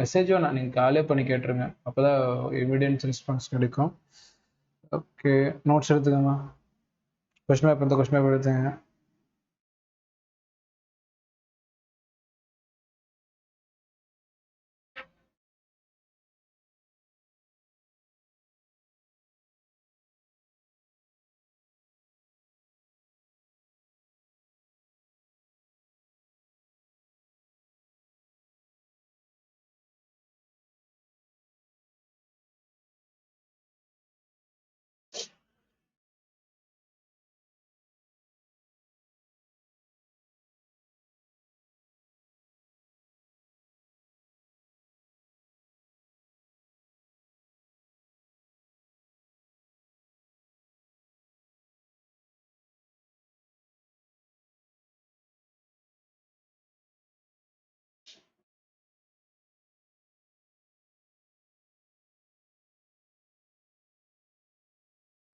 மெசேஜும் நீங்கள் காலே பண்ணி கேட்டுருங்க. அப்போ தான் இமீடியன்ட் ரெஸ்பான்ஸ் கிடைக்கும். ஓகே, நோட்ஸ் எடுத்துக்கோங்க. கொஸ்டின் பேப்பர் இந்த கொஸ்டின் பேப்பர் எடுத்துங்க.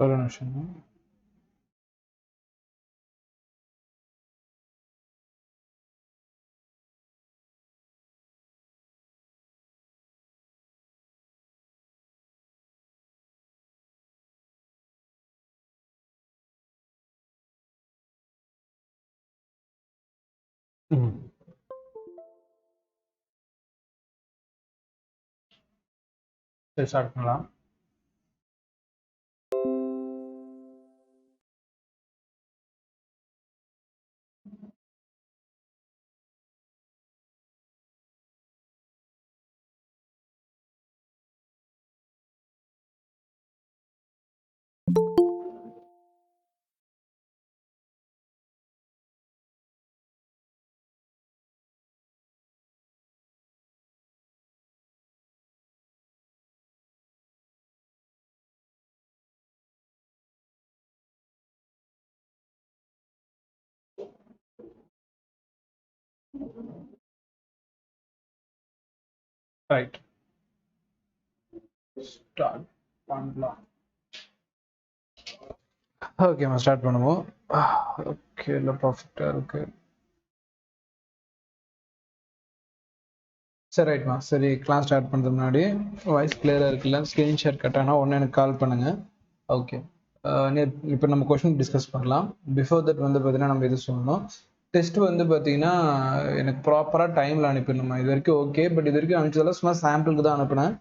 ஒரு நிமிஷம். சரி, ஸ்டார்ட் பண்ணலாம். ரைட், ஸ்டார்ட் பண்ணலாம். ஓகேம்மா, ஸ்டார்ட் பண்ணுவோம். ஓகே, இல்லை பர்ஃபெக்டாக இருக்கு. சரி, ரைட்மா. சரி, கிளாஸ் ஸ்டார்ட் பண்ணுறது முன்னாடி வாய்ஸ் கிளியராக இருக்குல்ல? ஸ்க்ரீன் ஷேர் கட் ஆனால் ஒன்று எனக்கு கால் பண்ணுங்கள். ஓகே, இப்போ நம்ம கொஷின் டிஸ்கஸ் பண்ணலாம். பிஃபோர் தட் வந்து பார்த்தீங்கன்னா நம்ம இது சொல்லணும். டெஸ்ட் வந்து பார்த்தீங்கன்னா எனக்கு ப்ராப்பராக டைமில் அனுப்பிடணுமா? இது வரைக்கும் ஓகே, பட் இது வரைக்கும் அனுப்பிச்சதெல்லாம் சும்மா சாம்பிளுக்கு தான் அனுப்பினேன்.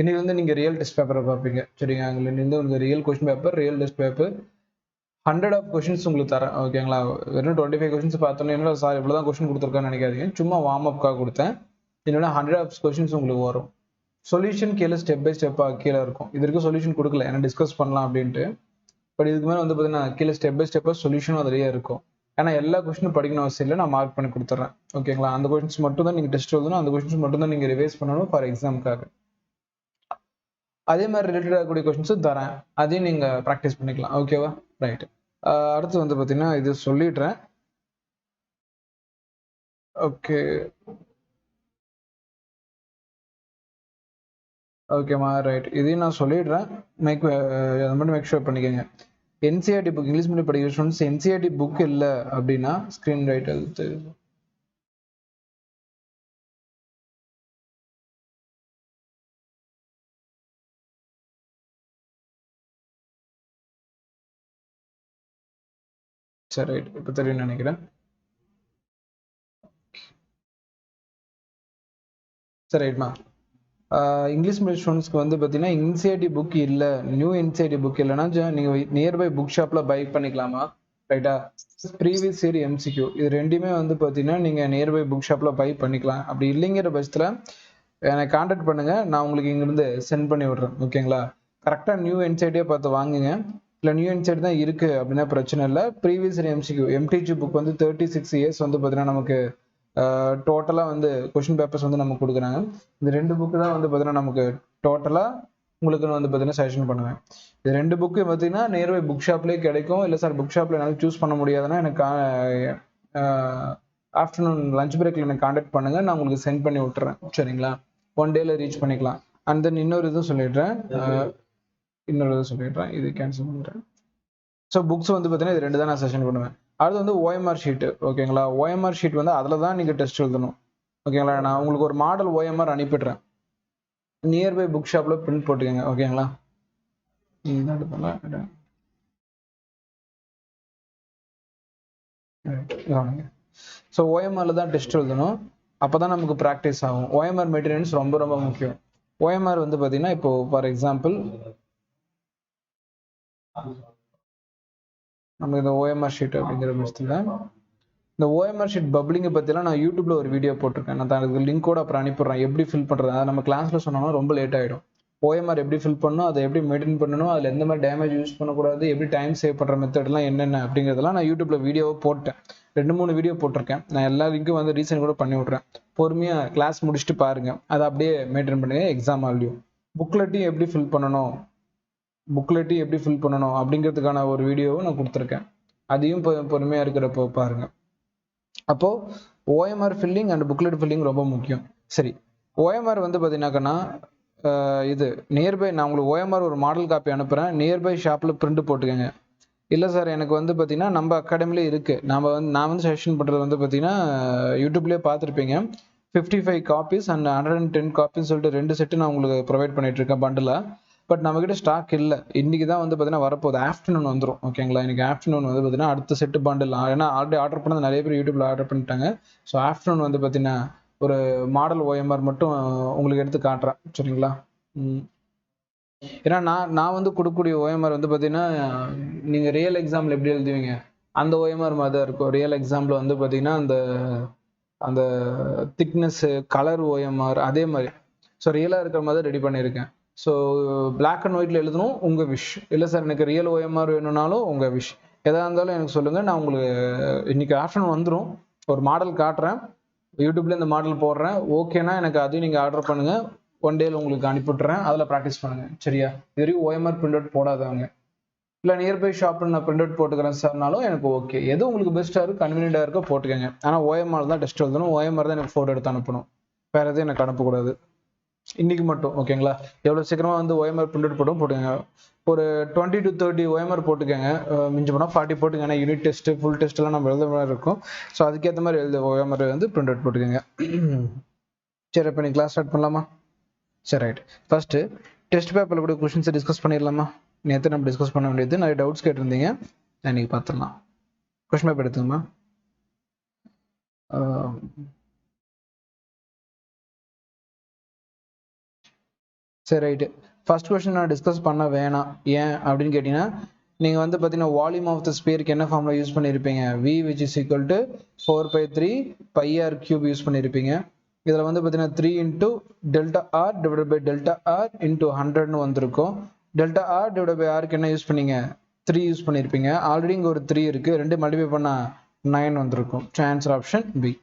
இன்னைக்கு வந்து நீங்கள் ரியல் டெஸ்ட் பேப்பரை பார்ப்பீங்க, சரிங்க? அங்கேருந்து உங்களுக்கு real question paper, real test paper 100 of questions உங்களுக்கு தரேன், ஓகேங்களா? வெறும் 25 கொஷின்ஸ் பார்த்தோன்னே என்ன சார் இவ்வளோ தான் கொஷின் கொடுத்துருக்கான்னு நினைக்காதீங்க. சும்மா வார்ம் அப்காக கொடுத்தேன். என்னோட 100 ஆஃப் கொஷின்ஸ் உங்களுக்கு வரும். சொல்யூஷன் கீழே ஸ்டெப் பை ஸ்டெப்பாக கீழே இருக்கும். இது வரைக்கும் சொல்யூஷன் கொடுக்கல, ஏன்னா டிஸ்கஸ் பண்ணலாம் அப்படின்ட்டு. பட் இதுக்கு மேலே வந்து பார்த்தீங்கன்னா கீழே ஸ்டெப் பை ஸ்டெப்பாக சொல்யூஷனும் அதிலேயே இருக்கும். ஏன்னா எல்லா கொஸ்டினும் படிக்கணும் அவசியம் இல்லை, நான் மார்க் பண்ணி கொடுத்துட்றேன், ஓகேங்களா? அந்த கொஸ்டின்ஸ் மட்டும் தான் நீங்கள் டெஸ்ட் எழுதணும், அந்த கொஸ்டின்ஸ் மட்டும் தான் நீங்கள் ரிவைஸ் பண்ணணும் ஃபார் எக்ஸாமுக்காக. அதே மாதிரி ரிலேட்டட் ஆகக்கூடிய கொஸ்டின்ஸும் தரேன், அதையும் நீங்கள் ப்ராக்டிஸ் பண்ணிக்கலாம், ஓகேவா? ரைட். அடுத்து வந்து பார்த்தீங்கன்னா இது சொல்லிடுறேன். ஓகே ஓகேம்மா, ரைட். இதையும் நான் சொல்லிடுறேன், அதை மட்டும் மேக் ஷூர் பண்ணிக்கோங்க. என்சிஆர்டி புக், இங்கிலீஷ் மீடியம் படிக்கிற ஸ்டூடெண்ட்ஸ் என்சிஆர்டி புக் இல்லை அப்படின்னா ஸ்க்ரீன் ரைட் எழுத்து. சரி, ரைட். இப்போ தெரியும் நினைக்கிறேன். சரி, ரைட்மா. இங்கிலீஷ் மீடியம் ஸ்டூடெண்ட்ஸ்க்கு வந்து பார்த்தீங்கன்னா என்சிஆர்டி புக் இல்லை, நியூ என்சிஆர்டி புக் இல்லைன்னா நீங்கள் நியர்பை புக் ஷாப்பில் பை பண்ணிக்கலாமா? ரைட்டா? ப்ரீவியஸ் இயர் எம்சிக்யூ இது ரெண்டுமே வந்து பார்த்தீங்கன்னா நீங்கள் நியர்பை புக் ஷாப்பில் பை பண்ணிக்கலாம். அப்படி இல்லைங்கிற பட்சத்தில் எனக்கு கான்டாக்ட் பண்ணுங்கள், நான் உங்களுக்கு இங்கேருந்து சென்ட் பண்ணி விட்றேன், ஓகேங்களா? கரெக்டாக நியூ என்சிஆர்டியே பார்த்து வாங்குங்க. இல்லை நியூ என்சிஆர்டி தான் இருக்குது அப்படின்னா பிரச்சனை இல்லை. Previous year MCQ MTG book வந்து 36 இயர்ஸ் வந்து பார்த்தீங்கன்னா நமக்கு டோட்டலாக வந்து கொஷின் பேப்பர்ஸ் வந்து நமக்கு கொடுக்குறாங்க. இந்த 2 புக்கு தான் வந்து பார்த்தீங்கன்னா நமக்கு டோட்டலாக உங்களுக்கு வந்து பார்த்தீங்கன்னா சஜஷன் பண்ணுவேன். இது 2 புக்கு பார்த்தீங்கன்னா நியர்பை புக் ஷாப்லேயே கிடைக்கும். இல்லை சார் புக் ஷாப்பில் என்னால் சூஸ் பண்ண முடியாதுன்னா எனக்கு ஆஃப்டர்நூன் லஞ்ச் பிரேக்கில் எனக்கு கான்டாக்ட் பண்ணுங்கள், நான் உங்களுக்கு சென்ட் பண்ணி விட்டுறேன், சரிங்களா? 1 டேல ரீச் பண்ணிக்கலாம். அண்ட் தென் இன்னொரு இதுவும் சொல்லிடுறேன், இது கேன்சல் பண்ணுறேன். ஸோ புக்ஸ் வந்து பார்த்தீங்கன்னா இது 2 தான் நான் செஷன் பண்ணுவேன். அடுத்து வந்து ஓஎம்ஆர் ஷீட்டு, ஓகேங்களா? ஓஎம்ஆர் ஷீட் வந்து அதில் தான் நீங்கள் டெஸ்ட் எழுதணும், ஓகேங்களா. நான் உங்களுக்கு ஒரு மாடல் OMR அனுப்பிடுறேன். நியர்பை புக் ஷாப்ல பிரிண்ட் போட்டுக்கோங்க. ஓகேங்களா. ஸோ OMRல தான் டெஸ்ட் எழுதணும். அப்பதான் நமக்கு ப்ராக்டிஸ் ஆகும். OMR மெட்டீரியல்ஸ் ரொம்ப ரொம்ப முக்கியம். OMR வந்து பார்த்தீங்கன்னா இப்போ ஃபார் எக்ஸாம்பிள் நம்ம இந்த OMR ஷீட் அப்படிங்கிற பட்சத்தில் இந்த OMR ஷீட் பப்ளிங்கை பற்றிலாம் நான் யூடியூப்ல ஒரு வீடியோ போட்டிருக்கேன். நான் அதுக்கு லிங்கோட அப்புறம் அனுப்பிடுறேன். எப்படி ஃபில் பண்ணுறது, அதை நம்ம கிளாஸ்ல சொன்னோம்னா ரொம்ப லேட் ஆகிடும். OMR எப்படி ஃபில் பண்ணணும், அதை எப்படி மெயின்டைன் பண்ணணும், அதில் எந்த மாதிரி டேமேஜ் யூஸ் பண்ணக்கூடாது, எப்படி டைம் சேவ் பண்ணுற மெத்தட்லாம் என்னென்ன அப்படிங்கிறதெல்லாம் நான் யூடியூப்ல வீடியோவை போட்டேன். 2-3 வீடியோ போட்டிருக்கேன். நான் எல்லா லிங்க்கும் வந்து ரீசெண்ட் கூட பண்ணி விட்றேன். பொறுமையாக கிளாஸ் முடிச்சுட்டு பாருங்க. அதை அப்படியே மெயின்டைன் பண்ணுங்க. எக்ஸாம் ஆல்யூ புக்லெட்டையும் எப்படி ஃபில் பண்ணணும் அப்படிங்கிறதுக்கான ஒரு வீடியோவை நான் கொடுத்துருக்கேன். அதையும் பொறுமையாக இருக்கிறப்போ பாருங்க. அப்போ OMR filling and booklet filling ரொம்ப முக்கியம். சரி, OMR வந்து பார்த்தீங்கன்னாக்கன்னா இது நியர்பை, நான் உங்களுக்கு OMR ஒரு மாடல் காப்பி அனுப்புகிறேன். நியர்பை ஷாப்பில் பிரிண்ட் போட்டுக்கோங்க. இல்லை சார் எனக்கு வந்து பார்த்தீங்கன்னா நம்ம அகாடமிலே இருக்குது, நான் வந்து சஜஷன் பண்ணுறது வந்து பார்த்தீங்கன்னா யூடியூப்லேயே பார்த்துருப்பீங்க. 55 காப்பீஸ் அண்ட் 110 காப்பீஸ் சொல்லிட்டு 2 செட்டு நான் உங்களுக்கு ப்ரொவைட் பண்ணிட்டு இருக்கேன் பண்டிலாக. பட் நம்மக்கிட்ட ஸ்டாக் இல்லை. இன்றைக்கி தான் வந்து பார்த்தீங்கன்னா வரப்போகுது. ஆஃப்டர்நூன் வந்துடும். ஓகேங்களா. இன்றைக்கி ஆஃப்டர்நூன் வந்து பார்த்தீங்கன்னா அடுத்த செட்டு பண்டில், ஏன்னா ஆல்ரெடி ஆர்டர் பண்ணது நிறைய பேர் யூடியூப்பில் ஆர்டர் பண்ணிட்டாங்க. ஸோ ஆஃப்டர்நூன் வந்து பார்த்தீங்கன்னா ஒரு மாடல் OMR மட்டும் உங்களுக்கு எடுத்து காட்டுறேன். சரிங்களா. ஏன்னா நான் வந்து கொடுக்கக்கூடிய OMR வந்து பார்த்தீங்கன்னா நீங்கள் ரியல் எக்ஸாம்பிள் எப்படி எழுதுவீங்க அந்த OMR மாதிரி தான் இருக்கும். ரியல் எக்ஸாம்பிள் வந்து பார்த்தீங்கன்னா அந்த திக்னஸ்ஸு கலர் OMR அதே மாதிரி. ஸோ ரியலாக இருக்கிற மாதிரி ரெடி பண்ணியிருக்கேன். ஸோ பிளாக் அண்ட் ஒயிட்ல எழுதணும் உங்கள் விஷ். இல்லை சார் எனக்கு ரியல் OMR வேணும்னாலும் உங்கள் விஷ். எதாக இருந்தாலும் எனக்கு சொல்லுங்கள். நான் உங்களுக்கு இன்னைக்கு ஆஃப்டர்நூன் வந்துடும். ஒரு மாடல் காட்டுறேன், யூடியூப்ல இந்த மாடல் போடுறேன். ஓகேனா எனக்கு அதையும் நீங்கள் ஆர்டர் பண்ணுங்கள். 1 டேல உங்களுக்கு அனுப்பிவிட்றேன். அதில் ப்ராக்டிஸ் பண்ணுங்கள். சரியா. இது வரைக்கும் OMR பிரிண்ட் அவுட் போடாதவங்க, இல்லை நியர்பை ஷாப்பில் நான் பிரிண்ட் அவுட் போட்டுக்கிறேன் சார்னாலும் எனக்கு ஓகே. எது உங்களுக்கு பெஸ்ட்டாக இருக்கும், கன்வீனியண்டாக இருக்கோ போட்டுக்கோங்க. ஆனால் OMR தான் டெஸ்ட் எழுதணும். OMR தான் எனக்கு ஃபோட்டோ எடுத்து அனுப்பணும். வேறு எதுவும் எனக்கு அனுப்பக்கூடாது இன்னைக்கு மட்டும். ஓகேங்களா. எவ்வளோ சீக்கிரமாக வந்து OMR பிரிண்ட் அவுட் போட்டுக்கோங்க. ஒரு 20 to 30 OMR போட்டுக்கோங்க. மிஞ்சி போனால் 40 போட்டுங்க. ஏன்னா யூனிட் டெஸ்ட்டு ஃபுல் டெஸ்ட்லாம் நம்ம எழுத மாதிரி இருக்கும். ஸோ அதுக்கேற்ற மாதிரி OMR வந்து பிரிண்ட் அவுட் போட்டுக்கோங்க. சரி, இப்போ நீங்கள் கிளாஸ் ஸ்டார்ட் பண்ணலாமா? சரி, ரைட். ஃபர்ஸ்ட்டு டெஸ்ட் பேப்பரில் கூட கொஷின்ஸை டிஸ்கஸ் பண்ணிடலாமா? நேற்று நம்ம டிஸ்கஸ் பண்ண வேண்டியது நிறைய டவுட்ஸ் கேட்டிருந்தீங்க. இன்னைக்கு பார்த்துடலாம். கொஷின் பேப்பர் எடுத்துங்கம்மா. சரி, ரைட்டு. ஃபர்ஸ்ட் கொஸ்டின் நான் டிஸ்கஸ் பண்ண வேணாம். ஏன் அப்படின்னு கேட்டிங்கன்னா, நீங்கள் வந்து பார்த்தீங்கன்னா வால்யூம் ஆஃப் த ஸ்பியருக்கு என்ன ஃபார்முலா யூஸ் பண்ணியிருப்பீங்க? V which is equal to 4/3 πr cube use பண்ணியிருப்பீங்க. இதில் வந்து பார்த்தீங்கன்னா 3 into delta r divided by delta r into 100ன்னு வந்திருக்கும். delta r divided by rக்கு என்ன யூஸ் பண்ணீங்க? 3 யூஸ் பண்ணியிருப்பீங்க. ஆல்ரெடி இங்கே ஒரு 3 இருக்குது. 2 மல்டிப்ளை பண்ணால் 9 வந்திருக்கும். So answer option B.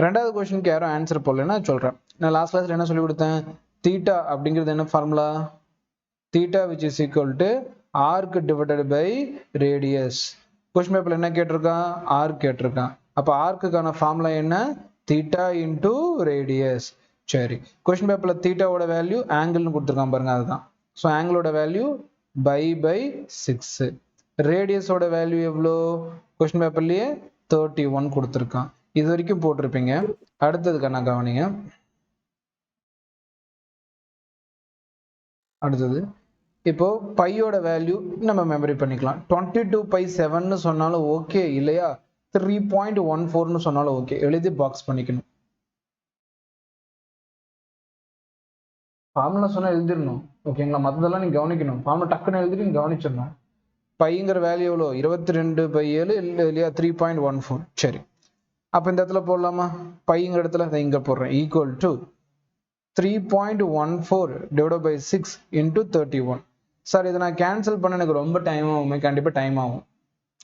ரெண்டாவது கொஸ்டினுக்கு யாரும் ஆன்சர் போடலன்னா சொல்கிறேன். நான் லாஸ்ட் கிளாஸில் என்ன சொல்லி கொடுத்தேன்? தீட்டா அப்படிங்கிறது என்ன formula? Theta which is equal to arc divided by radius. Question பேப்பர்ல என்ன கேட்டிருக்கான்? ஆர்க் கேட்டிருக்கான். அப்போ ஆர்க்குக்கான ஃபார்முலா என்ன? Theta into radius. சரி, கொஸ்டின் பேப்பர்ல தீட்டாவோட வேல்யூ ஆங்கிள்னு கொடுத்துருக்கான் பாருங்க, அதுதான். ஸோ ஆங்கிளோட வேல்யூ by 6. ரேடியஸோட வேல்யூ எவ்வளோ? கொஸ்டின் பேப்பர்லயே 31 கொடுத்துருக்கான். இது வரைக்கும் போட்டிருப்பீங்க. அடுத்ததுக்கான கவனிங்க. அடுத்தது இப்போ பையோட வேல்யூ நம்ம மெமரி பண்ணிக்கலாம். 22/7 சொன்னாலும் ஓகே, இல்லையா 3.14 சொன்னாலும் ஓகே. எழுதி பாக்ஸ் பண்ணிக்கணும். ஃபார்முலா சொன்னா எழுதிடணும். ஓகேங்களா. மற்றதெல்லாம் நீங்க கவனிக்கணும். ஃபார்முலா டக்குன்னு எழுதிட்டு நீங்க கவனிச்சிடணும். பைங்கிற வேல்யூ எவ்வளோ? 22/7 இல்லையா 3.14. சரி, அப்போ இந்த இடத்துல போடலாமா? பைங்கிற இடத்துல இங்க போடுறேன். Equal to 3.14 divided by 6 into 31. Sir இதை நான் கேன்சல் பண்ண எனக்கு ரொம்ப டைம் ஆகும். கண்டிப்பாக டைம் ஆகும்.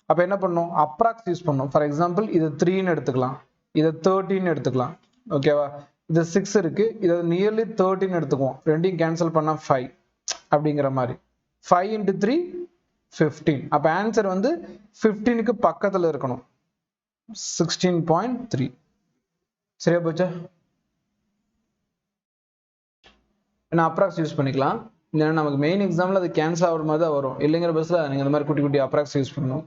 அப்போ என்ன பண்ணணும்? அப்ராக்ஸ் யூஸ் பண்ணணும். ஃபார் எக்ஸாம்பிள் இதை 3ன்னு எடுத்துக்கலாம், இதை 13 எடுத்துக்கலாம். ஓகேவா. இது 6 இருக்கு, இதை நியர்லி 13 எடுத்துக்குவோம். ரெண்டையும் கேன்சல் பண்ணா 5 அப்படிங்கிற மாதிரி. 5 into 3 15. அப்போ ஆன்சர் வந்து 15க்கு பக்கத்தில் இருக்கணும். 16.3. சரியா போச்சா? நான் அப்ராக்ஸ் யூஸ் பண்ணிக்கலாம். இல்லைன்னா நமக்கு மெயின் எக்ஸாம்பிள் அது கேன்சல் ஆகிற மாதிரி தான் வரும். இல்லைங்கிற பஸ்ஸில் நீங்கள் இந்த மாதிரி குட்டி குட்டி அப்ராக்ஸ் யூஸ் பண்ணணும்.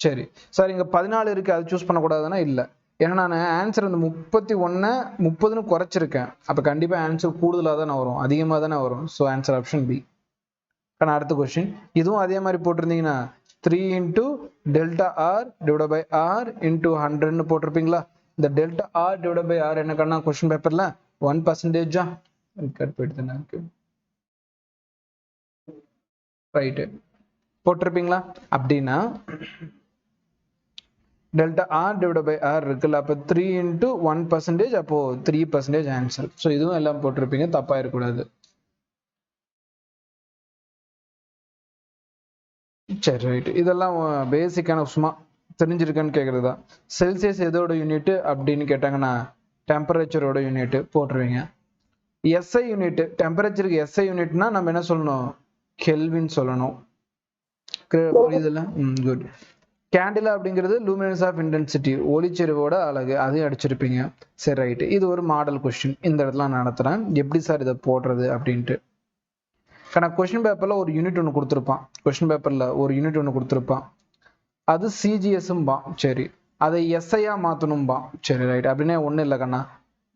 சரி சார், இங்கே 14 இருக்குது, அது சூஸ் பண்ணக்கூடாதுன்னா இல்லை. ஏன்னா நான் ஆன்சர் அந்த 31 30ன்னு குறைச்சிருக்கேன். அப்போ கண்டிப்பாக ஆன்சர் கூடுதலாக தானே வரும், அதிகமாக தானே வரும். So answer option B. ஆனால் அடுத்த கொஸ்டின் இதுவும் அதே மாதிரி போட்டிருந்தீங்கன்னா 3 into delta R divide by R into 100ன்னு போட்டிருப்பீங்களா? இந்த delta R divide by R என்ன கண்ணா கொஸ்டின் பேப்பர்ல 1%. கட் போயிட்டு தானே இருக்கு, ரைட்டு போட்டிருப்பீங்களா? அப்படின்னா delta R divide by R இருக்குல்ல, அப்போ 3 இன்ட்டு 1%, அப்போ 3% ஆன்சர். ஸோ இதுவும் எல்லாம் போட்டிருப்பீங்க, தப்பா இருக்கக்கூடாது. சரி ரைட், இதெல்லாம் பேசிக்கான சும்மா தெரிஞ்சிருக்கான்னு கேட்குறதா. செல்சியஸ் எதோட யூனிட் அப்படின்னு கேட்டாங்கன்னா டெம்பரேச்சரோட யூனிட் போட்டுருவீங்க. எஸ்ஐ யூனிட், டெம்பரேச்சருக்கு எஸ்ஐ யூனிட்னா நம்ம என்ன சொல்லணும், கெல்வின் சொல்லணும். புரியுதுல்ல? குட். கேண்டிலா அப்படிங்கிறது லூமினன்ஸ் ஆஃப் இன்டென்சிட்டி, ஒளிச்செறிவோட அழகு, அதையும் அடிச்சிருப்பீங்க. சரி ரைட், இது ஒரு மாடல் கொஸ்டின் இந்த இடத்துல நான் நடத்துறேன், எப்படி சார் இதை போடுறது அப்படின்ட்டு. ஆனால் கொஸ்டின் பேப்பர்ல ஒரு யூனிட் ஒன்று கொடுத்துருப்பான், கொஸ்டின் பேப்பர்ல ஒரு யூனிட் ஒன்று கொடுத்துருப்பான், அது சிஜிஎஸ்ஸும்பா. சரி, அதை எஸ்ஐயா மாற்றணும்பா. சரி ரைட், அப்படின்னா ஒன்றும் இல்லை கண்ணா,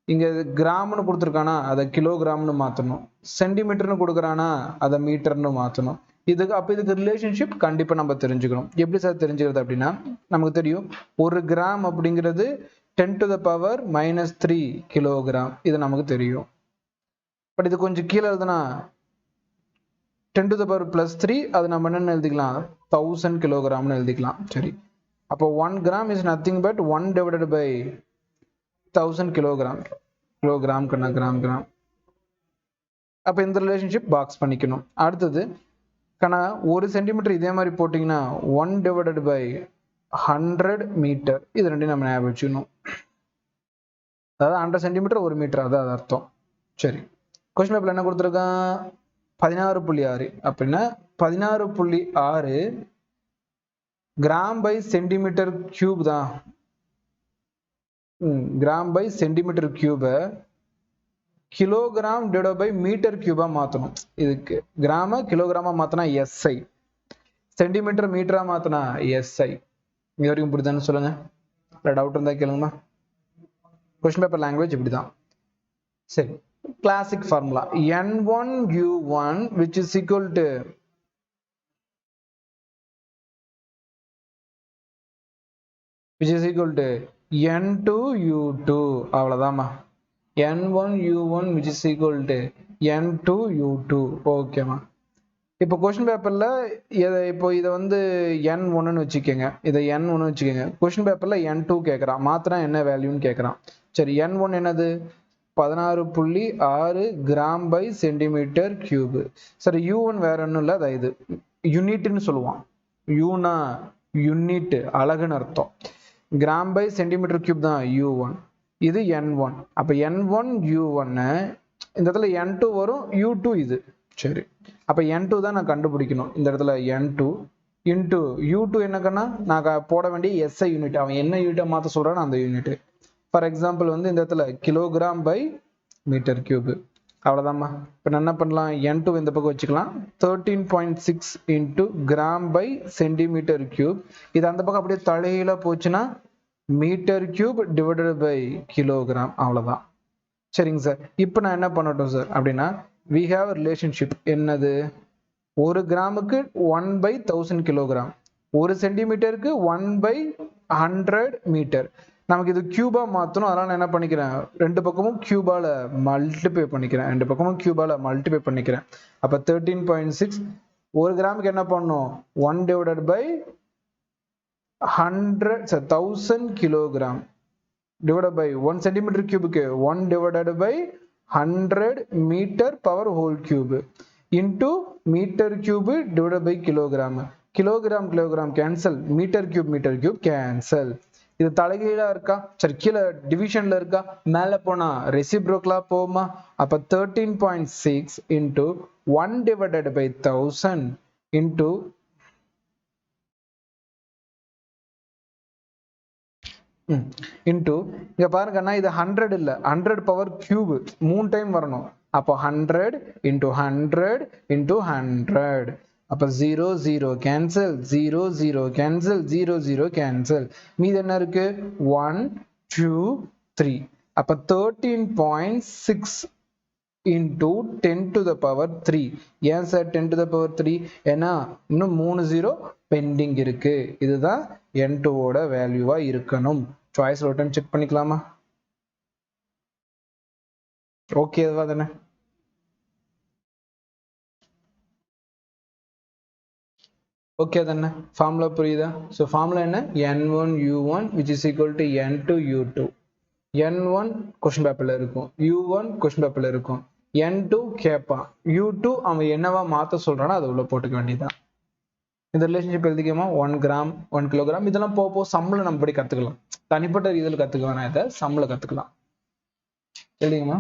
இங்கே கிராம்னு கொடுத்துருக்கானா அதை கிலோகிராம்னு மாற்றணும், சென்டிமீட்டர்னு கொடுக்குறானா அதை மீட்டர்னு மாற்றணும். இதுக்கு அப்போ இதுக்கு ரிலேஷன்ஷிப் கண்டிப்பாக நம்ம தெரிஞ்சுக்கணும். எப்படி சார் தெரிஞ்சுக்கிறது அப்படின்னா, நமக்கு தெரியும் ஒரு கிராம் அப்படிங்கிறது 10⁻³ கிலோகிராம், இது நமக்கு தெரியும். பட் இது கொஞ்சம் கீழே எழுதுனா 10⁻+3, அது நம்ம என்னென்னு எழுதிக்கலாம், 1000 கிலோகிராம்னு எழுதிக்கலாம். சரி, அப்போ 1 gram is nothing but 1/1000 kilogram. Kilogram கண்ணா, கிராம் கிராம். அப்போ இந்த ரிலேஷன்ஷிப் பாக்ஸ் பண்ணிக்கணும். அடுத்தது கண்ணா, 1 சென்டிமீட்டர் இதே மாதிரி போட்டிங்கன்னா 1/100 மீட்டர், இது ரெண்டையும் நம்ம ஞாபகம் வச்சுக்கணும். அதாவது 100 சென்டிமீட்டர் 1 மீட்டர், அதான் அது அர்த்தம். சரி, கொஸ்டின் பேப்பர்ல என்ன கொடுத்துருக்கான், 16.6 அப்படின்னா 16.6 கிராம் பை சென்டிமீட்டர் கியூப் தான். கிராம் பை சென்டிமீட்டர் கியூபை கிலோகிராம் டிவைட் பை மீட்டர் கியூபா மாற்றணும். இதுக்கு கிராம கிலோகிராமா மாற்றினா எஸ்ஐ, சென்டிமீட்டர் மீட்டரா மாற்றினா எஸ்ஐ. இது வரைக்கும் புரியுதான்னு சொல்லுங்க, இல்லை டவுட் இருந்தால் கேளுங்கம்மா. கொஸ்டின் பேப்பர் லாங்குவேஜ் இப்படி தான். சரி, classic formula N1U1 which is equal to N2U2, அவ்வளோதாம்மா. N1U1 which is equal to N2U2. ஓகேம்மா. இப்போ கொஸ்டின் பேப்பர்ல இப்போ இதை வந்து N1ன்னு வச்சுக்கோங்க, இதை N1 வச்சுக்கோங்க. கொஸ்டின் பேப்பர்ல N2 கேட்குறான், மாத்தினா என்ன வேல்யூன்னு கேட்குறான். சரி, N1 என்னது, 16.6 கிராம் பை சென்டிமீட்டர் கியூபு. சரி, U1 வேற ஒன்றும் இல்லை, அது இது யூனிட்னு சொல்லுவான். யூனா யூனிட், அழகுன்னு அர்த்தம். கிராம் பை சென்டிமீட்டர் கியூப் தான் U1, இது N1. அப்போ N1U1 இந்த இடத்துல N2 வரும், U2 இது. சரி, அப்போ N2 தான் நான் கண்டுபிடிக்கணும். இந்த இடத்துல N2 இன்ட்டு U2 என்னக்கன்னா நான் போட வேண்டிய எஸ்ஐ யூனிட், அவன் என்ன யூனிட்டை மாற்ற சொல்கிறான்னு அந்த யூனிட். ஃபார் எக்ஸாம்பிள் வந்து இந்த இடத்துல கிலோகிராம் பை மீட்டர் கியூபு, அவ்வளோதாம்மா. இப்போ நான் என்ன பண்ணலாம், N2 இந்த பக்கம் வச்சுக்கலாம், 13.6 into gram by centimetre cube. இது அந்த பக்கம் அப்படியே தலையில போச்சுன்னா metre cube divided by kilogram, அவ்வளோதான். சரிங்க சார், இப்போ நான் என்ன பண்ணட்டும் சார் அப்படின்னா, we have a relationship. என்னது, ஒரு கிராமுக்கு 1/1000 கிலோகிராம், ஒரு சென்டிமீட்டருக்கு 1/100 மீட்டர். நமக்கு இது கியூபா மாற்றணும், அதனால நான் என்ன பண்ணிக்கிறேன், ரெண்டு பக்கமும் கியூபால மல்டிப்ளை பண்ணிக்கிறேன். அப்போ 13.6 ஒரு கிராமுக்கு என்ன பண்ணணும், 1/1000 kilogram divided by 1 centimeter cube 1/100 meter power whole cube into meter cube divided by kilogram. kilogram cancel, meter cube cancel. இது தலைகீழா இருக்கா, சரி கீழே டிவிஷன்ல இருக்கா, மேல போனா ரெசிப்ரோக்கலா போகுமா. அப்ப 13.6 into 1/1000 into இன்டூ இங்க பாருங்கன்னா இது 100 இல்ல, 100 பவர் கியூப் 3 டைம் வரணும். அப்போ 100 into 100 into 100. அப்போ 0 0 கேன்சல், 0 0 கேன்சல், 0 0 கேன்சல். மீது என்ன இருக்கு, 1 2 3 அப்ப 13.6 into 10 to the power 3. ஏன் சார் 10 to the power 3? ஏன்னா இன்னும் 3 0 பெண்டிங் இருக்கு. இதுதான் n2 ஓட வேல்யூவா இருக்கணும். சாய்ஸ் ஒரு டைம் செக் பண்ணிக்கலாமா? ஓகே தானே? ஓகே தானே? ஃபார்முலா புரியுதா? ஸோ ஃபார்முலா என்ன? n1 u1 which is equal to n2 u2. n1 question பேப்பர்ல இருக்கும், u1 கொஸ்டின் பேப்பர்ல இருக்கும், n2 கேட்பான், u2 அவன் என்னவா மாத்த சொல்றானோ அதை உள்ள போட்டுக்க வேண்டியதான். இந்த ரிலேஷன்ஷிப் எழுதிக்கமா? 1 கிராம் 1 கிலோகிராம் இதெல்லாம் போக சம்மில் நம்ம படி கத்துக்கலாம். தனிப்பட்ட இதில் கத்துக்க வேணாம், இதை சம்மில் கத்துக்கலாம். எழுதிங்கம்மா.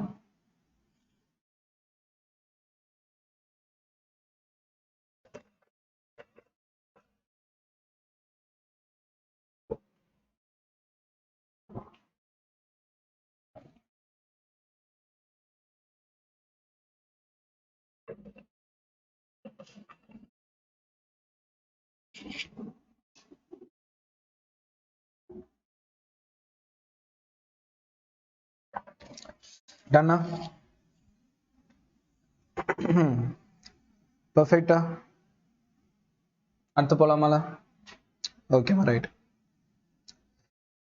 டன்னா? பர்ஃபெக்டா? அடுத்து போலாமால? ஓகேமா, ரைட்.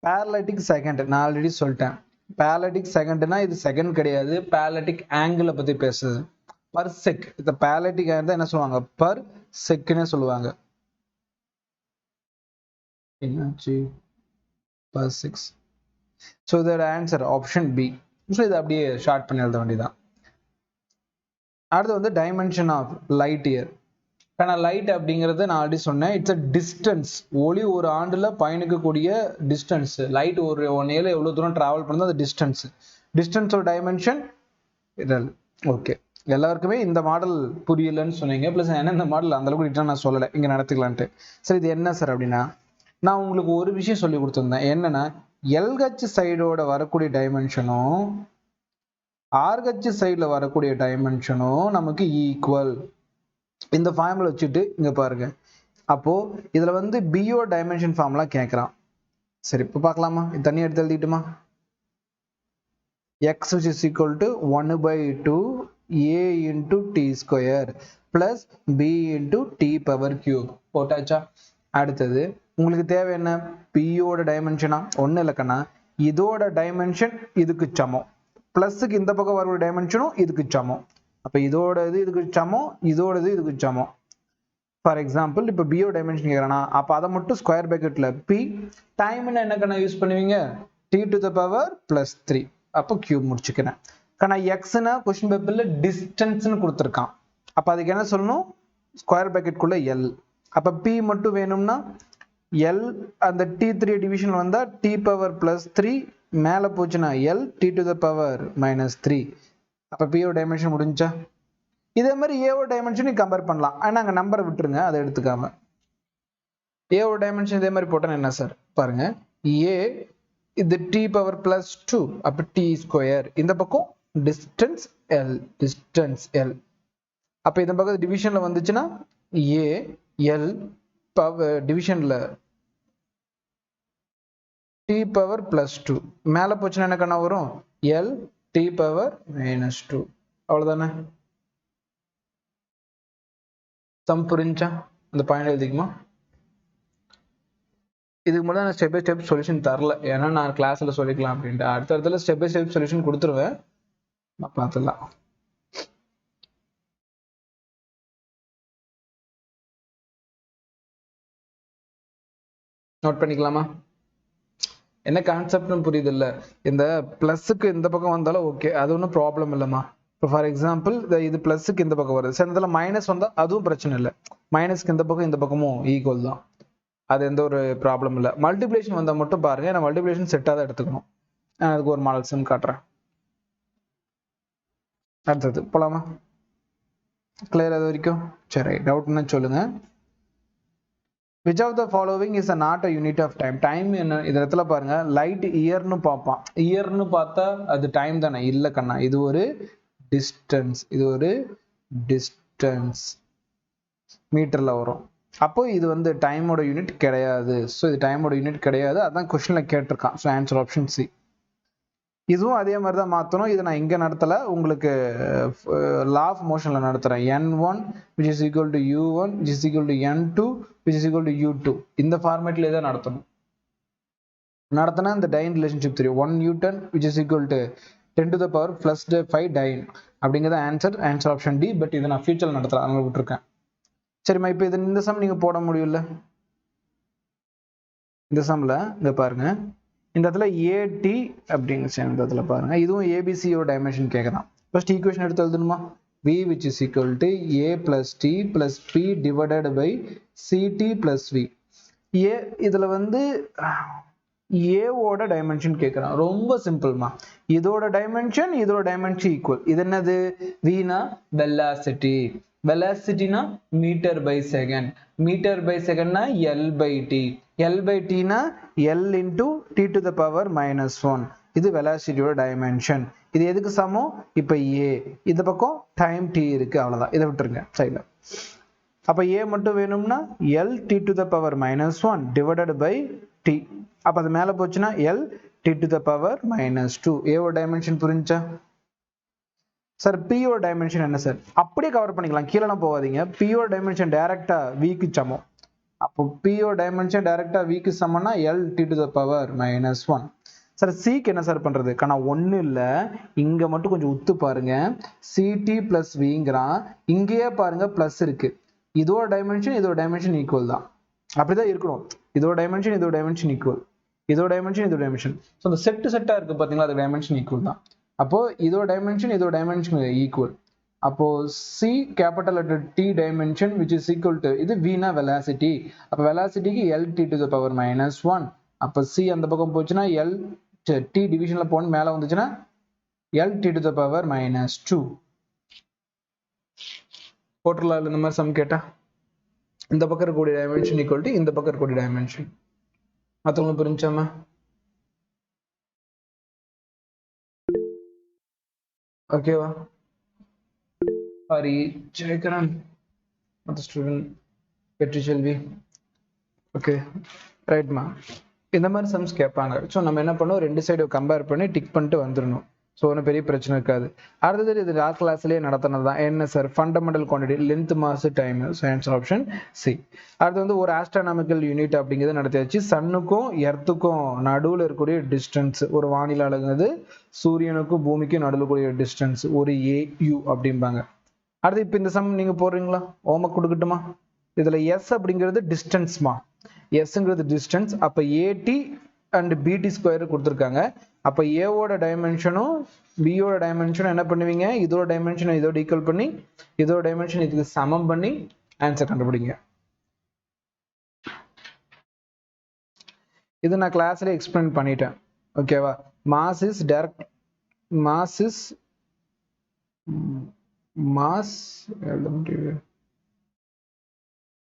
பேரலைட்டிக் செகண்ட் நான் ஆல்ரெடி சொல்லிட்டேன். பேரலைட்டிக் செகண்ட்னா இது செகண்ட் கிடையாது, பேரலைட்டிக் ஆங்கிளை பத்தி பேசுது. Per check. இந்த பேரலைட்டிக் ஆங்கிள் என்ன சொல்லுவாங்க? பர் செக்னே சொல்லுவாங்க. என்னாச்சு? Per sex. ஸோ இதோட ஆன்சர் ஆப்ஷன் பி. ஸோ இதை அப்படியே ஷார்ட் பண்ணி எழுத வேண்டியதான். அடுத்து வந்து டைமென்ஷன் ஆஃப் லைட் இயர். ஆனால் லைட் அப்படிங்கிறது நான் ஆல்ரெடி சொன்னேன், இட்ஸ் அ டிஸ்டன்ஸ். ஒளி ஒரு ஆண்டுல பயணிக்கக்கூடிய டிஸ்டன்ஸ். லைட் ஒரு 1 இயர்ல எவ்வளவு தூரம் டிராவல் பண்ணுது, அது டிஸ்டன்ஸ். டிஸ்டன்ஸோட டைமென்ஷன் இதல். ஓகே, எல்லாருக்குமே இந்த மாடல் புரியலன்னு சொன்னீங்க. ப்ளஸ் என்ன இந்த மாடல் அந்த அளவுக்கு நான் சொல்லலை, இங்கே நடத்துக்கலான்ட்டு. சரி, இது என்ன சார் அப்படின்னா, நான் உங்களுக்கு ஒரு விஷயம் சொல்லி கொடுத்துருந்தேன். என்னன்னா, எல்ஹெச் சைடோட வரக்கூடிய டைமென்ஷனும் ஆர்ஹெச் சைடில் வரக்கூடிய டைமென்ஷனும் நமக்கு ஈக்குவல். இந்த ஃபார்முலா வச்சுட்டு இங்க பாருங்க. அப்போ இதுல வந்து பியோ டைமென்ஷன் ஃபார்முலா கேட்கறான். சரி, இப்போ பார்க்கலாமா? இது தனியாக எடுத்து எழுதிட்டுமா? x which is equal to 1/2 a into t square plus b into t power cube போட்டாச்சா? அடுத்தது உங்களுக்கு தேவை என்ன? பியோட டைமென்ஷனா? ஒன்றும் இல்லைக்கண்ணா, இதோட டைமென்ஷன் இதுக்கு சமம், பிளஸுக்கு இந்த பக்கம் வரக்கூடிய டைமென்ஷனும் இதுக்கு சமம். அப்போ இதோட இது இதுக்கு சமம், இதோட இது இதுக்கு சமம். ஃபார் எக்ஸாம்பிள் இப்போ பியோ டைமென்ஷன் கேட்குறானா, அப்போ அதை மட்டும் ஸ்கொயர் பிராக்கெட்ல பி டைம்னு என்ன கண்ணா யூஸ் பண்ணுவீங்க? t to the power plus 3. அப்போ கியூப் முடிச்சுக்கிறேன். கண்ணா எக்ஸ்னா கொஸ்டின் பேப்பர்ல டிஸ்டன்ஸ்னு கொடுத்துருக்கான். அப்போ அதுக்கு என்ன சொல்லணும்? ஸ்கொயர் பிராக்கெட்குள்ள எல். அப்போ பி மட்டும் வேணும்னா எல் அந்த t3 டிவிஷன் வந்தா t பவர் பிளஸ் 3 மேலே போச்சுன்னா L t to the power minus 3. அப்போ பியோ டைமென்ஷன் முடிஞ்சா? இதே மாதிரி ஏஓ டைமென்ஷன் கம்பேர் பண்ணலாம். ஆனால் அங்கே நம்பரை விட்டுருங்க, அதை எடுத்துக்காம. ஏஓ டைமென்ஷன் இதே மாதிரி போட்டோன்னா என்ன சார் பாருங்க, ஏ இது t பவர் பிளஸ் 2, அப்போ t ஸ்கொயர். இந்த பக்கம் டிஸ்டன்ஸ் எல், டிஸ்டன்ஸ் எல். அப்போ இந்த பக்கம் டிவிஷன்ல வந்துச்சுன்னா ஏ எல் பவர் டிவிஷன்ல t பவர் பிளஸ் 2 மேலே போச்சுன்னா என்ன கண்ணா வரும்? L t power minus 2. அவ்வளோதானே? சம் புரிஞ்சா? அந்த பாயிண்ட் எழுதிக்குமா? இதுக்கு மட்டும் நான் ஸ்டெப் பை ஸ்டெப் சொல்யூஷன் தரல, ஏன்னா நான் கிளாஸ்ல சொல்லிக்கலாம் அப்படின்ட்டு. அடுத்த இடத்துல ஸ்டெப் பை ஸ்டெப் சொல்யூஷன் கொடுத்துருவேன், பார்த்துடலாம். நோட் பண்ணிக்கலாமா? என்ன கான்செப்ட்னு புரியுது இல்ல? இந்த பிளஸுக்கு இந்த பக்கம் வந்தாலும் ஓகே, அது ஒன்றும் ப்ராப்ளம் இல்லைம்மா. இப்போ ஃபார் எக்ஸாம்பிள் இது பிளஸுக்கு இந்த பக்கம் வருது, சரி இதில் மைனஸ் வந்தால் அதுவும் பிரச்சனை இல்லை. மைனஸ்க்கு இந்த பக்கம் இந்த பக்கமும் ஈக்குவல் தான், அது எந்த ஒரு ப்ராப்ளம் இல்லை. மல்டிப்ளிகேஷன் வந்தால் மட்டும் பாருங்க, நான் மல்டிப்ளிகேஷன் செட்டாக தான் எடுத்துக்கணும். நான் அதுக்கு ஒரு மாடல் சம் காட்டுறேன். அடுத்தது போலாமா? கிளியர் அது வரைக்கும்? சரி, டவுட்னா சொல்லுங்க. Which of the following is not a unit of time? Time என்ன இந்த இடத்துல பாருங்க, லைட் இயர்னு பார்ப்பான். இயர்னு பார்த்தா அது டைம் தானே? இல்லை கண்ணா, இது ஒரு டிஸ்டன்ஸ். இது ஒரு டிஸ்டன்ஸ் மீட்டர்ல வரும். அப்போ இது வந்து டைமோட யூனிட் கிடையாது. ஸோ இது டைமோட யூனிட் கிடையாது, அதான் கொஸ்டின்ல கேட்டிருக்கான். So answer option C. இதுவும் அதே மாதிரி தான் மாற்றணும். இதை நான் இங்கே நடத்தலை, உங்களுக்கு லா ஆஃப் மோஷனில் நடத்துகிறேன். n1 which is equal to u1 which is equal to n2 which is equal to u2. இந்த ஃபார்மேட்லேயே தான் நடத்தணும். நடத்தினா இந்த டைன் ரிலேஷன்ஷிப் தெரியும். 1 Newton which is equal to 10 to the power plus 5 time அப்படிங்கிறத ஆன்சர் ஆப்ஷன் டி. பட் இதை நான் ஃபியூச்சரில் நடத்தலாம், அதனால விட்டுருக்கேன். சரிம்மா, இப்போ இது இந்த சம் நீங்கள் போட முடியல. இந்த சம்மில் இங்கே பாருங்க, இந்த இடத்துல ஏடி அப்படின்னு இந்த இடத்துல பாருங்க, இதுவும் ஏபிசியோட டைமென்ஷன் கேட்குறான். ஃபர்ஸ்ட் ஈக்குவேஷன் எடுத்து எழுதணுமா? v which is equal to a plus t plus p divided by ct plus v. a இதில் வந்து ஏவோட டைமென்ஷன் கேட்குறான். ரொம்ப சிம்பிள்மா, இதோட டைமென்ஷன் ஈக்குவல். இது என்னது? வீனா வெலாசிட்டி, வெலாசிட்டினா metre by second, metre by செகண்ட்னா L by T, L by டினா L into T to the power -1. இது வெலாசிட்டியோட டைமென்ஷன். இது எதுக்கு சமம்? இப்போ ஏ, இந்த பக்கம் டைம் டி இருக்கு, அவ்வளோதான். இதை விட்டுருங்க சைடில். அப்போ ஏ மட்டும் வேணும்னா L T to the power -1 divided by T. அப்போ அது மேலே போச்சுன்னா L T to the power -2. ஏவோட டைமென்ஷன் புரிஞ்சா? சார் பியோட டைமென்ஷன் என்ன சார்? அப்படியே கவர் பண்ணிக்கலாம், கீழெல்லாம் போகாதீங்க. பியோட டைமென்ஷன் டைரக்டா விக்கு சமம். அப்போ பியோட டைமென்ஷன் டைரக்டா விக்கு சமம்னா L T to the power -1. Sir சிக்கு என்ன சார் பண்றது? ஆனால் ஒன்றும் இல்லை, இங்கே மட்டும் கொஞ்சம் உத்து பாருங்க. சிடி பிளஸ் விங்கிறான், இங்கேயே பாருங்க பிளஸ் இருக்கு. இதோட டைமென்ஷன் ஈக்குவல் தான், அப்படிதான் இருக்கணும். இதோட டைமென்ஷன் ஈக்குவல், இதோட டைமென்ஷன். ஸோ அந்த செட்டாக இருக்கு பார்த்தீங்களா, அது டைமென்ஷன் ஈக்குவல் தான். அப்போ இதோட டைமென்ஷன் ஈக்குவல். அப்போ C capital letter D dimension which is equal to, இது வீனா வெலாசிட்டி, அப்போ வெலாசிட்டிக்கு L T to the power -1. அப்போ சி அந்த பக்கம் போச்சுன்னா எல் டி டிவிஷன்ல போன மேலே வந்துச்சுன்னா L T to the power -2. போட்டுடலாம் இந்த மாதிரி சம் கேட்டா. இந்த பக்கம் இருக்கக்கூடிய டைமென்ஷன் ஈக்குவல் டு இந்த பக்கம் இருக்கக்கூடிய டைமென்ஷன். மற்றவங்களுக்கு புரிஞ்சாமா? ஓகேவா? ஹரி ஜெயகரன், மற்ற ஸ்டூடெண்ட் வெற்றி செல்வி. ஓகே ரைட்மா, இந்த மாதிரி சம்ஸ் கேட்பாங்க. ஸோ நம்ம என்ன பண்ணுவோம், ரெண்டு சைடு கம்பேர் பண்ணி டிக் பண்ணிட்டு வந்துடணும். ஸோ ஒன்றும் பெரிய பிரச்சனை இருக்காது. அடுத்தது இது லாஸ்ட் கிளாஸ்லேயே நடத்தினது தான். என்ன sir? Fundamental quantity, length, mass, time. So answer option C. அடுத்து வந்து ஒரு ஆஸ்ட்ரானமிக்கல் யூனிட் அப்படிங்கிறது நடத்தியாச்சு. சன்னுக்கும் எர்த்துக்கும் நடுவில் இருக்கக்கூடிய டிஸ்டன்ஸ், ஒரு வானிலை அழகுது சூரியனுக்கும் பூமிக்கும் நடுவில் கூடிய டிஸ்டன்ஸ் ஒரு ஏயு அப்படிம்பாங்க. அடுத்து இப்போ இந்த சம் நீங்கள் போடுறீங்களா? ஹோம்ஒர்க் கொடுக்கட்டுமா? இதில் எஸ் அப்படிங்கிறது டிஸ்டன்ஸ்மா, எஸ்ங்கிறது டிஸ்டன்ஸ். அப்போ ஏடி அண்ட் பிடி ஸ்கொயர் கொடுத்துருக்காங்க. அப்போ ஏவோட டைமென்ஷனும் பியோட டைமென்ஷனும் என்ன பண்ணுவீங்க, இதோட டைமென்ஷனை இதோட ஈக்குவல் பண்ணி இதோட டைமென்ஷன் இதுக்கு சமம் பண்ணி ஆன்சர் கண்டுபிடிங்க. இது நான் கிளாஸ்ல எக்ஸ்பிளைன் பண்ணிட்டேன். ஓகேவா? Mass is direct, mass is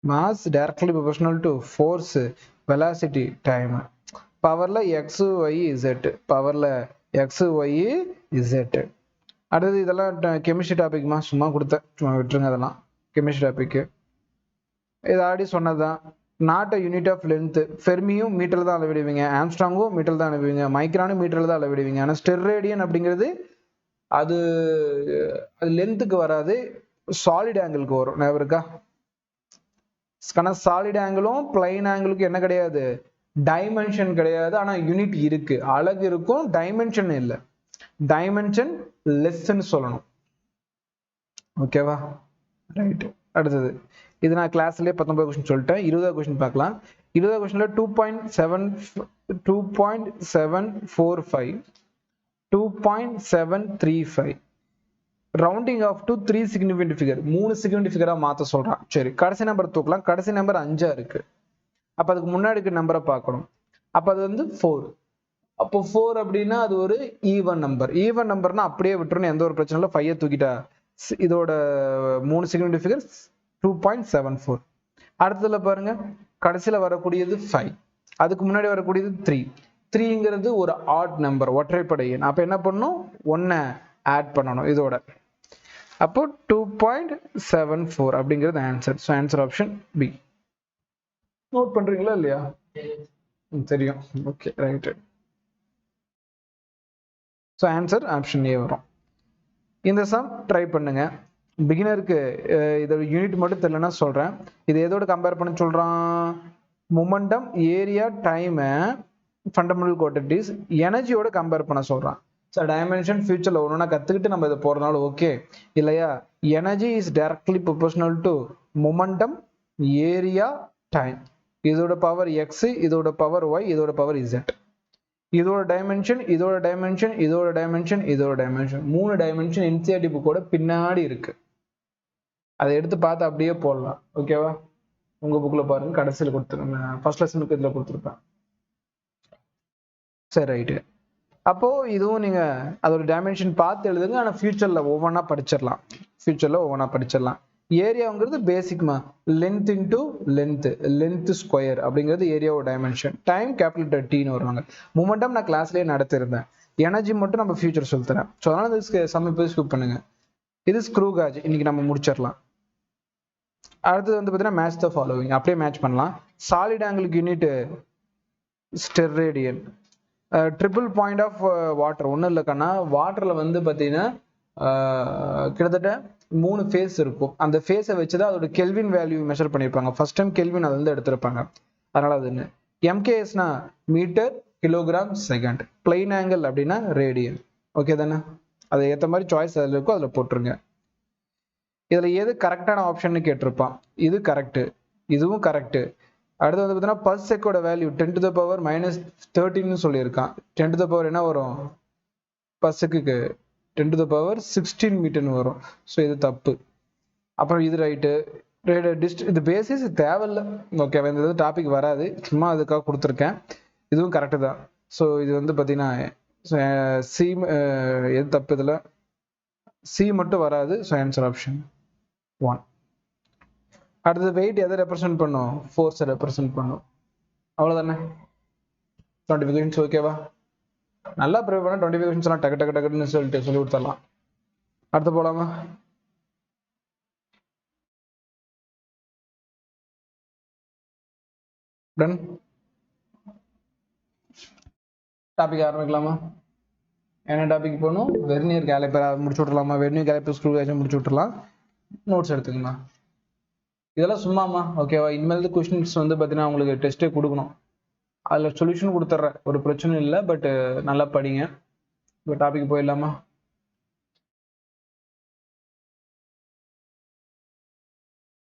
mass directly proportional to force, velocity, time. பவர்ல x y z, பவர்ல x y z. அடுத்தது இதெல்லாம் கெமிஸ்ட்ரி டாபிக்மா, சும்மா கொடுத்தேன், சும்மா விட்டுருங்க. அதெல்லாம் கெமிஸ்ட்ரி டாபிக். இது ஆல்ரெடி சொன்னதுதான். Not a unit of length. ஃபெர்மியும் மீட்டர்ல தான் அளவிடுவீங்க, ஆம்ஸ்ட்ராங்கும் மீட்டர்ல தான் அளவிடுவீங்க, மைக்ரானும் மீட்டர்ல தான் அளவிடுவீங்க. ஆனால் ஸ்டெர்ரேடியன் அப்படிங்கிறது அது லென்த்துக்கு வராது, சாலிட் ஆங்கிளுக்கு வரும். ஞாபகம் இருக்கா? சாலிட் ஆங்கிளும் பிளைன் ஆங்கிளுக்கும் என்ன கிடையாது, டைமென்ஷன் கிடையாது. ஆனா யூனிட் இருக்கு, அலகு இருக்கும், டைமென்ஷன் இல்லை. டைமென்ஷன் லெஸ்ன்னு சொல்லணும். ஓகேவா? ரைட். அடுத்தது இது நான் கிளாஸ்லயே 19 கொஸ்டின் சொல்லிட்டேன். 20வது கொஸ்டின் பார்க்கலாம். 20வது கொஸ்டின்ல 2.745 2.735 rounding off to 3 significant figure, 3 significant ஃபிகரா மாத்த சொல்றான். சரி, கடைசி நம்பர் தூக்கலாம். கடைசி நம்பர் 5 இருக்கு. அப்ப அதுக்கு முன்னாடி இருக்க நம்பரை பார்க்கணும். அப்ப அது வந்து 4. அப்போ 4 அப்படின்னா அது ஒரு ஈவன் நம்பர். ஈவன் நம்பர்னா அப்படியே விட்டுறணும், எந்த ஒரு பிரச்சனை இல்லை. 5 தூக்கிட்டா இதோட 3 சிக்னிஃபிகண்ட் ஃபிகர் 2.74. அடுத்ததுல பாருங்க, கடைசியில வரக்கூடியது 5, அதுக்கு முன்னாடி வரக்கூடியது 3. 3ங்கிறது ஒரு ஆட் நம்பர், ஒற்றைப்படை எண். அப்ப என்ன பண்ணணும், 1 ஆட் பண்ணணும் இதோட. அப்போ 2.74 அப்படிங்கிறது answer. So answer option B. Note பண்றீங்களா இல்லையா? தெரியும். Okay right. So answer option A வரும். இந்த சம் ட்ரை பண்ணுங்க. பிகினருக்கு இதோட யூனிட் மட்டும் தெரியலன்னா சொல்றேன். இது எதோட கம்பேர் பண்ண சொல்றான்? Momentum, area, time, fundamental quantities, எனர்ஜியோட கம்பேர் பண்ண சொல்றான். ஸோ டைமென்ஷன் ஃபியூச்சர்ல ஒன்றுனா கத்துக்கிட்டு நம்ம இதை போறதுனால ஓகே இல்லையா? Energy is directly proportional to momentum, area, time. இதோட பவர் எக்ஸ், இதோட பவர் ஒய், இதோட பவர் இசட். இதோட டைமென்ஷன், இதோட டைமென்ஷன், இதோட டைமென்ஷன், இதோட டைமென்ஷன், 3 டைமென்ஷன் என்சிஆர்டி புக்கோட பின்னாடி இருக்கு. அதை எடுத்து பார்த்து அப்படியே போடலாம். ஓகேவா? உங்க புக்ல பாருங்க, கடைசியில் கொடுத்துருங்க. ஃபர்ஸ்ட் லெசனுக்கு இதுல கொடுத்துருப்பேன். சரி ரைட்டு. அப்போ இதுவும் நீங்க அதோட டைமென்ஷன் பார்த்து எழுதுங்க. ஆனா ஃபியூச்சர்ல ஒவ்வொன்றா படிச்சிடலாம். ஏரியாங்கிறது பேசிக்மா, லென்த் இன்டூ லென்த் ஸ்கொயர் அப்படிங்கிறது ஏரியாவோட டைமென்ஷன். டைம் கேபிட்டல் டீன்னு வருவாங்க. மொமெண்டம் நான் கிளாஸ்லேயே நடத்திருந்தேன். எனர்ஜி மட்டும் நம்ம ஃபியூச்சர் சொல்லித்தரேன். ஸோ அதனால இதுக்கு சம் போய் ஸ்கிப் பண்ணுங்க. இது ஸ்க்ரூ காஜ் இன்னைக்கு நம்ம முடிச்சிடலாம். அடுத்தது வந்து பார்த்தீங்கன்னா மேட்ச் த ஃபாலோவிங், அப்படியே மேட்ச் பண்ணலாம். சாலிட் ஆங்கிளுக்கு unit steradian. Triple point of water ஒன்றும் இல்லைக்கன்னா, வாட்டரில் வந்து பார்த்தீங்கன்னா கிட்டத்தட்ட 3 ஃபேஸ் இருக்கும். அந்த ஃபேஸை வச்சுதான் அதோட கெல்வின் வேல்யூ மெஷர் பண்ணியிருப்பாங்க. ஃபர்ஸ்ட் டைம் கெல்வின் அதுல இருந்து எடுத்திருப்பாங்க. அதனால அதுன்னு எம்கேஎஸ்னா metre, kilogram, second. Plane angle அப்படின்னா ரேடியன். ஓகே தானே? அதை ஏற்ற மாதிரி சாய்ஸ் அதில் இருக்கோ அதில் போட்டுருங்க. இதுல எது கரெக்டான ஆப்ஷன் கேட்டிருப்பான். இது கரெக்ட், இதுவும் கரெக்ட். அடுத்து வந்து பார்த்தீங்கன்னா pulse செக்கோட value 10 to the power -13 சொல்லியிருக்கான். 10 to the power என்ன வரும்? பல்ஸுக்கு 10 to the power 16 மீட்டர்னு வரும். ஸோ இது தப்பு. அப்புறம் இது ரைட்டு. இது பேசிஸ் தேவையில்லை. ஓகே, இந்த டாபிக் வராது, சும்மா அதுக்காக கொடுத்துருக்கேன். இதுவும் கரெக்டு தான். ஸோ இது வந்து பார்த்தீங்கன்னா சி, எது தப்பு இதில்? சி மட்டும் வராது. So answer option 1. அடுத்தது வெயிட் எதை ரெப்ரசென்ட் பண்ணும்? ஃபோர்ஸை ரெப்ரசென்ட் பண்ணும். அவ்வளோதானே? 25 கொஸ்டின்ஸ். ஓகேவா? நல்லா ப்ரிப்பேர் பண்ண 25 கொஸ்டின்ஸ் எல்லாம் டக்கு டக்குன்னு சொல்லி கொடுத்துடலாம். அடுத்து போலாமா? டன். டாபிக் ஆரம்பிக்கலாமா? என்ன டாபிக் போகணும்? வெர்னியர் கேலிப்பர் முடிச்சு விட்டுலாமா? வெர்னியர் கேலிப்பர் ஸ்க்ரூ கேஜ் முடிச்சு விட்டுலாம். நோட்ஸ் எடுத்துக்கமா. இதெல்லாம் சும்மாமா. ஓகேவா? இனிமேல் கொஸ்டின்ஸ் வந்து பார்த்தீங்கன்னா உங்களுக்கு டெஸ்ட்டே கொடுக்கணும். அதில் சொல்யூஷன் கொடுத்துட்றேன், ஒரு பிரச்சனையும் இல்லை. பட் நல்லா படிங்க. இப்போ டாபிக் போயிடலாமா?